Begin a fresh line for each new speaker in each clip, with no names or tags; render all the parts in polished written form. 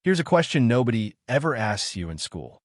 Here's a question nobody ever asks you in school.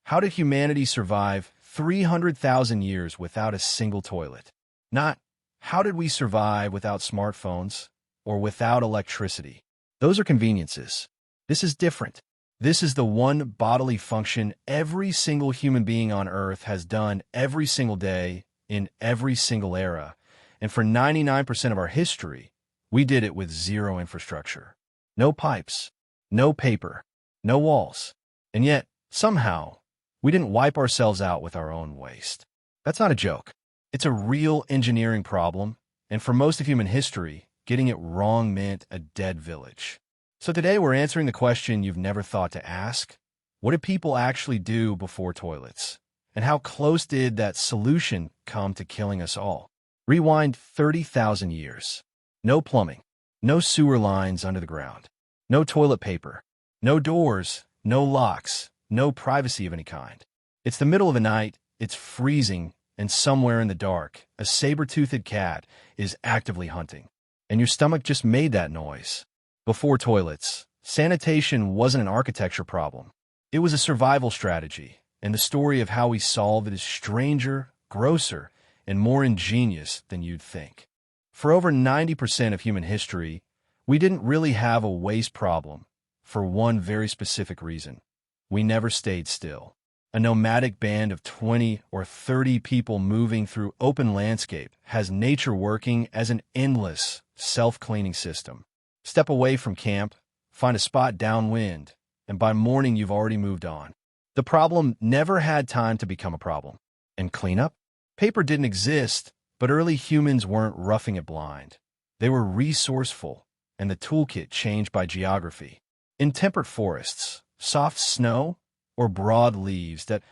How did humanity survive 300,000 years without a single toilet? Not, how did we survive without smartphones or without electricity? Those are conveniences. This is different. This is the one bodily function every single human being on Earth has done every single day in every single era. And for 99% of our history, we did it with zero infrastructure. No pipes, no paper, no walls. And yet, somehow, we didn't wipe ourselves out with our own waste. That's not a joke. It's a real engineering problem, and for most of human history, getting it wrong meant a dead village. So today we're answering the question you've never thought to ask. What did people actually do before toilets? And how close did that solution come to killing us all? Rewind 30,000 years. No plumbing, no sewer lines under the ground, no toilet paper, no doors, no locks, no privacy of any kind. It's the middle of the night, it's freezing, and somewhere in the dark, a saber-toothed cat is actively hunting. And your stomach just made that noise. Before toilets, sanitation wasn't an architecture problem. It was a survival strategy, and the story of how we solved it is stranger, grosser, and more ingenious than you'd think. For over 90% of human history, we didn't really have a waste problem, for one very specific reason. We never stayed still. A nomadic band of 20 or 30 people moving through open landscape has nature working as an endless, self-cleaning system. Step away from camp, find a spot downwind, and by morning you've already moved on. The problem never had time to become a problem. And cleanup? Paper didn't exist, but early humans weren't roughing it blind. They were resourceful, and the toolkit changed by geography. In temperate forests, soft snow, or broad leaves that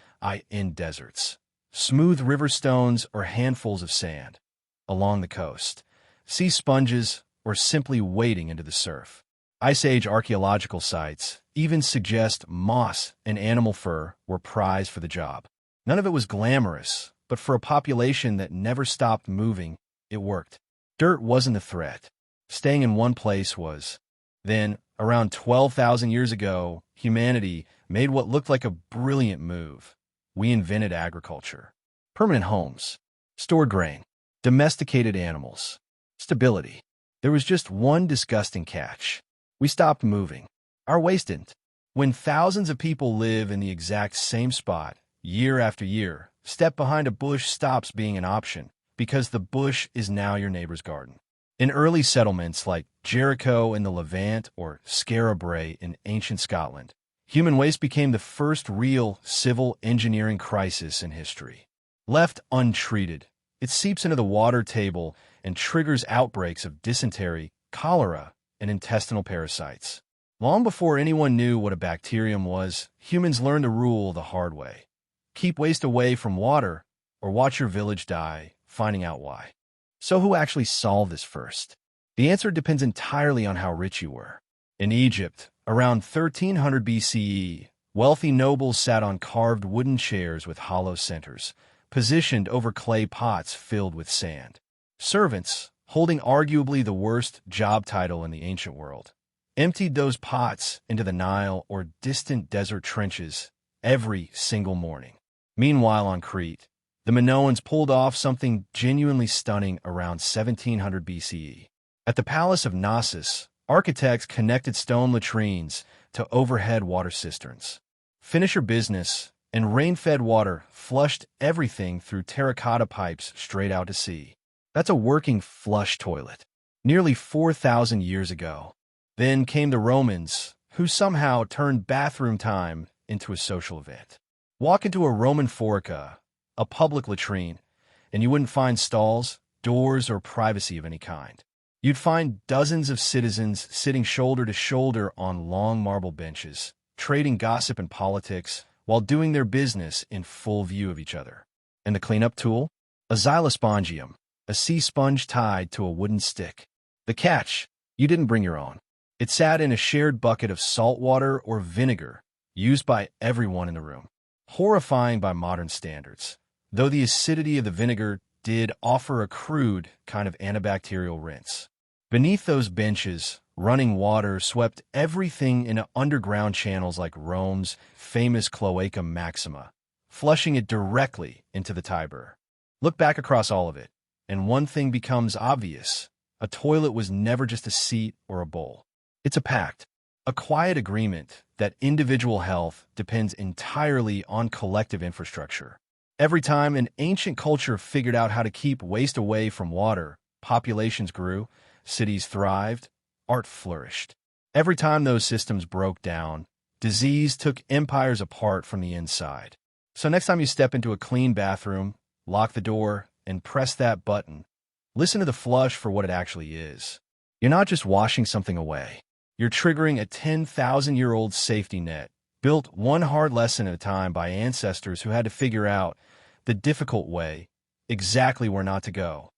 in deserts, smooth river stones or handfuls of sand. Along the coast, sea sponges or simply wading into the surf. Ice Age archaeological sites even suggest moss and animal fur were prized for the job. None of it was glamorous, but for a population that never stopped moving, it worked. Dirt wasn't the threat. Staying in one place was. Then, around 12,000 years ago, humanity made what looked like a brilliant move. We invented agriculture. Permanent homes, stored grain, domesticated animals, stability. There was just one disgusting catch. We stopped moving. Our waste didn't. When thousands of people live in the exact same spot, year after year, step behind a bush stops being an option because the bush is now your neighbor's garden. In early settlements like Jericho in the Levant or Scarabray in ancient Scotland, human waste became the first real civil engineering crisis in history. Left untreated, it seeps into the water table and triggers outbreaks of dysentery, cholera, and intestinal parasites. Long before anyone knew what a bacterium was, humans learned a rule the hard way. Keep waste away from water, or watch your village die, finding out why. So who actually solved this first? The answer depends entirely on how rich you were. In Egypt, around 1300 BCE, wealthy nobles sat on carved wooden chairs with hollow centers, positioned over clay pots filled with sand. Servants, holding arguably the worst job title in the ancient world, emptied those pots into the Nile or distant desert trenches every single morning. Meanwhile, on Crete, the Minoans pulled off something genuinely stunning around 1700 BCE. At the Palace of Knossos, architects connected stone latrines to overhead water cisterns. Finish your business, and rain-fed water flushed everything through terracotta pipes straight out to sea. That's a working flush toilet. Nearly 4,000 years ago. Then came the Romans, who somehow turned bathroom time into a social event. Walk into a Roman forica, a public latrine, and you wouldn't find stalls, doors, or privacy of any kind. You'd find dozens of citizens sitting shoulder to shoulder on long marble benches, trading gossip and politics while doing their business in full view of each other. And the cleanup tool? A xylospongium, a sea sponge tied to a wooden stick. The catch, you didn't bring your own. It sat in a shared bucket of salt water or vinegar, used by everyone in the room. Horrifying by modern standards, though the acidity of the vinegar did offer a crude kind of antibacterial rinse. Beneath those benches, Running water swept everything into underground channels like Rome's famous Cloaca Maxima, flushing it directly into the Tiber. Look back across all of it, and one thing becomes obvious. A toilet was never just a seat or a bowl. It's a pact, a quiet agreement that individual health depends entirely on collective infrastructure. Every time an ancient culture figured out how to keep waste away from water, populations grew, cities thrived, art flourished. Every time those systems broke down, disease took empires apart from the inside. So next time you step into a clean bathroom, lock the door, and press that button, listen to the flush for what it actually is. You're not just washing something away. You're triggering a 10,000-year-old safety net, built one hard lesson at a time by ancestors who had to figure out the difficult way, exactly where not to go.